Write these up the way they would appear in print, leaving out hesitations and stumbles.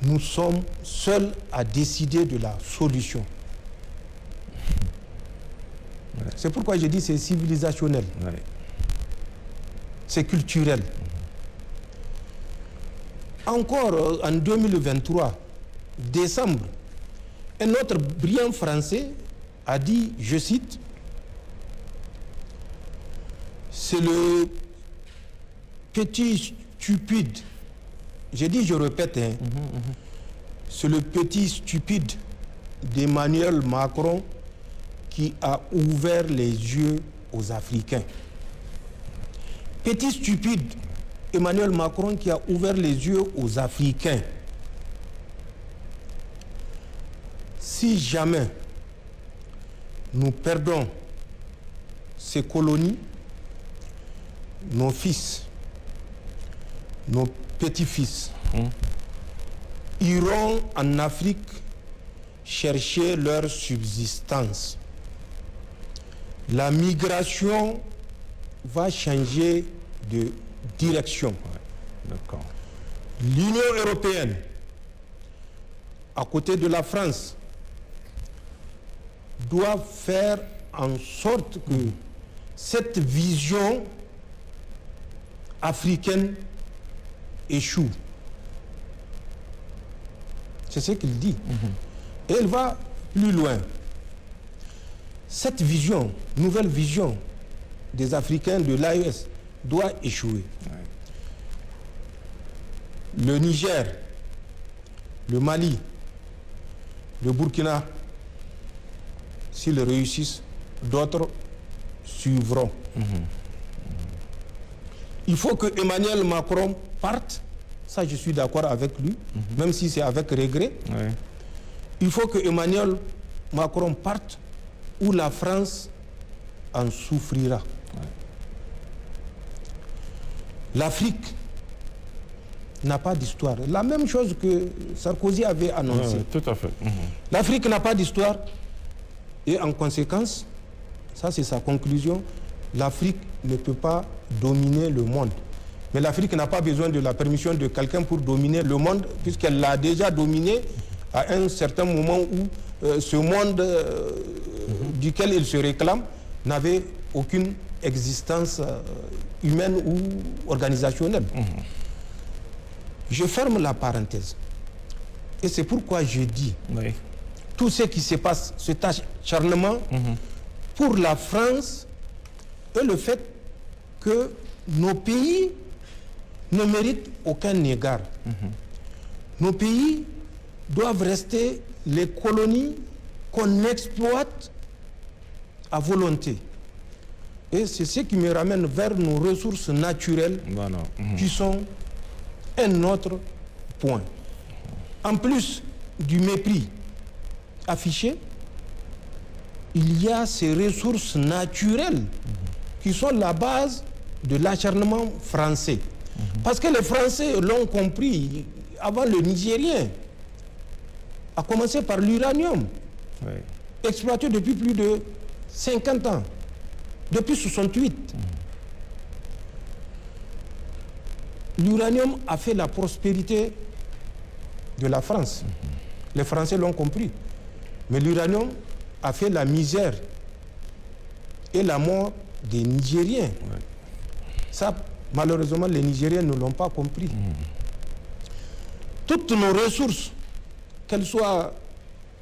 nous sommes seuls à décider de la solution. Ouais. C'est pourquoi je dis c'est civilisationnel. Ouais. C'est culturel. Encore en 2023, décembre, un autre brillant Français a dit, je cite, c'est le petit stupide, j'ai dit, je répète, hein, c'est le petit stupide d'Emmanuel Macron qui a ouvert les yeux aux Africains. Petit stupide Emmanuel Macron qui a ouvert les yeux aux Africains. Si jamais nous perdons ces colonies, nos fils, nos petits-fils iront en Afrique chercher leur subsistance. La migration va changer de direction. Ouais, l'Union européenne, à côté de la France, doit faire en sorte que cette vision africaine échoue. C'est ce qu'il dit. Et elle va plus loin. Cette vision, nouvelle vision des Africains de l'AES doit échouer. Ouais. Le Niger, le Mali, le Burkina, s'ils réussissent, d'autres suivront. Il faut que Emmanuel Macron parte, ça je suis d'accord avec lui, même si c'est avec regret. Ouais. Il faut que Emmanuel Macron parte où la France en souffrira. Ouais. L'Afrique n'a pas d'histoire. La même chose que Sarkozy avait annoncé. Ouais, tout à fait. L'Afrique n'a pas d'histoire et en conséquence, ça c'est sa conclusion, l'Afrique ne peut pas dominer le monde. Mais l'Afrique n'a pas besoin de la permission de quelqu'un pour dominer le monde, puisqu'elle l'a déjà dominé à un certain moment où ce monde duquel il se réclame n'avait aucune existence humaine ou organisationnelle. Je ferme la parenthèse. Et c'est pourquoi je dis, tout ce qui se passe, cet acharnement pour la France et le fait que nos pays ne méritent aucun égard. Nos pays doivent rester les colonies qu'on exploite à volonté. Et c'est ce qui me ramène vers nos ressources naturelles qui sont un autre point. En plus du mépris affiché, il y a ces ressources naturelles qui sont la base de l'acharnement français. Parce que les Français l'ont compris avant le Nigérien, à commencer par l'uranium, exploité depuis plus de 50 ans, depuis 68. L'uranium a fait la prospérité de la France. Les Français l'ont compris. Mais l'uranium a fait la misère et la mort des Nigériens. Ça, malheureusement, les Nigériens ne l'ont pas compris. Toutes nos ressources, qu'elles soient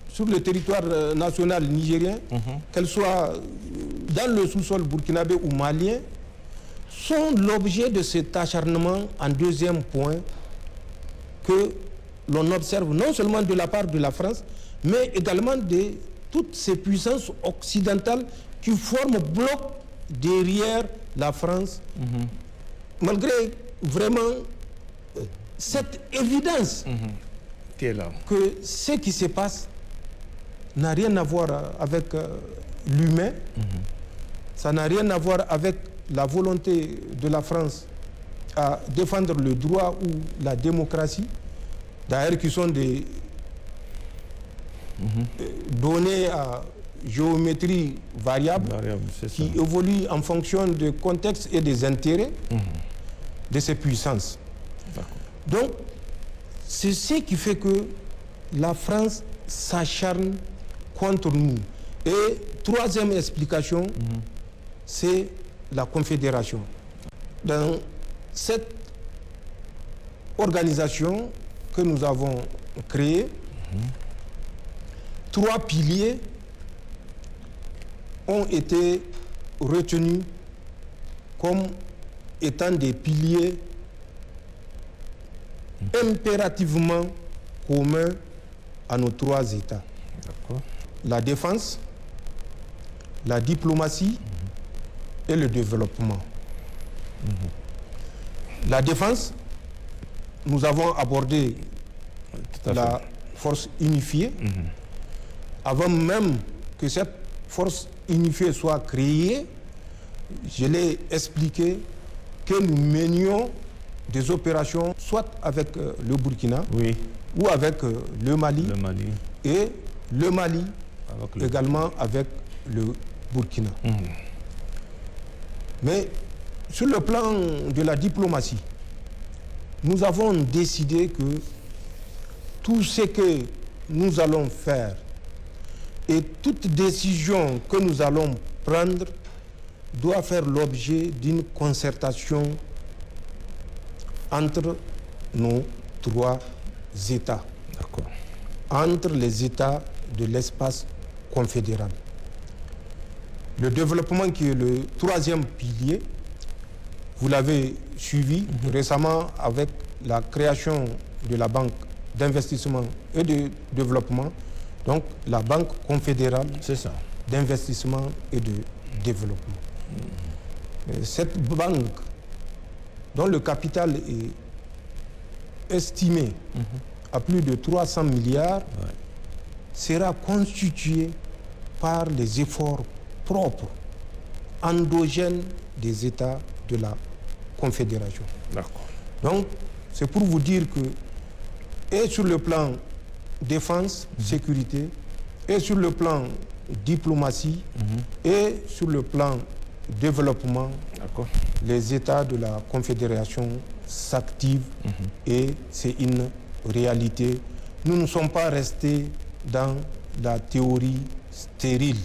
sur le territoire national nigérien, qu'elles soient dans le sous-sol burkinabé ou malien, sont l'objet de cet acharnement en deuxième point que l'on observe non seulement de la part de la France, mais également de toutes ces puissances occidentales qui forment bloc derrière la France, malgré vraiment cette évidence qui est là, que ce qui se passe n'a rien à voir avec l'humain, ça n'a rien à voir avec la volonté de la France à défendre le droit ou la démocratie, d'ailleurs qui sont des données à géométrie variable qui évoluent en fonction du contexte et des intérêts de ces puissances. Donc, C'est ce qui fait que la France s'acharne contre nous. Et troisième explication, c'est la Confédération. Dans cette organisation que nous avons créée, trois piliers ont été retenus comme étant des piliers impérativement communs à nos trois États. La défense, la diplomatie et le développement. La défense, nous avons abordé la force unifiée. Avant même que cette force unifiée soit créée, je l'ai expliqué que nous menions des opérations soit avec le Burkina ou avec le Mali, et le Mali également avec le Burkina. Mais sur le plan de la diplomatie, nous avons décidé que tout ce que nous allons faire et toute décision que nous allons prendre doit faire l'objet d'une concertation entre nos trois États, entre les États de l'espace confédéral. Le développement qui est le troisième pilier, vous l'avez suivi récemment avec la création de la Banque d'investissement et de développement, donc la Banque confédérale d'investissement et de développement. Cette banque, dont le capital est estimé à plus de 300 milliards, sera constituée par les efforts propres, endogènes des États de la Confédération. Donc, c'est pour vous dire que, et sur le plan défense, sécurité, et sur le plan diplomatie, et sur le plan développement, les États de la Confédération s'activent et c'est une réalité. Nous ne sommes pas restés dans la théorie stérile.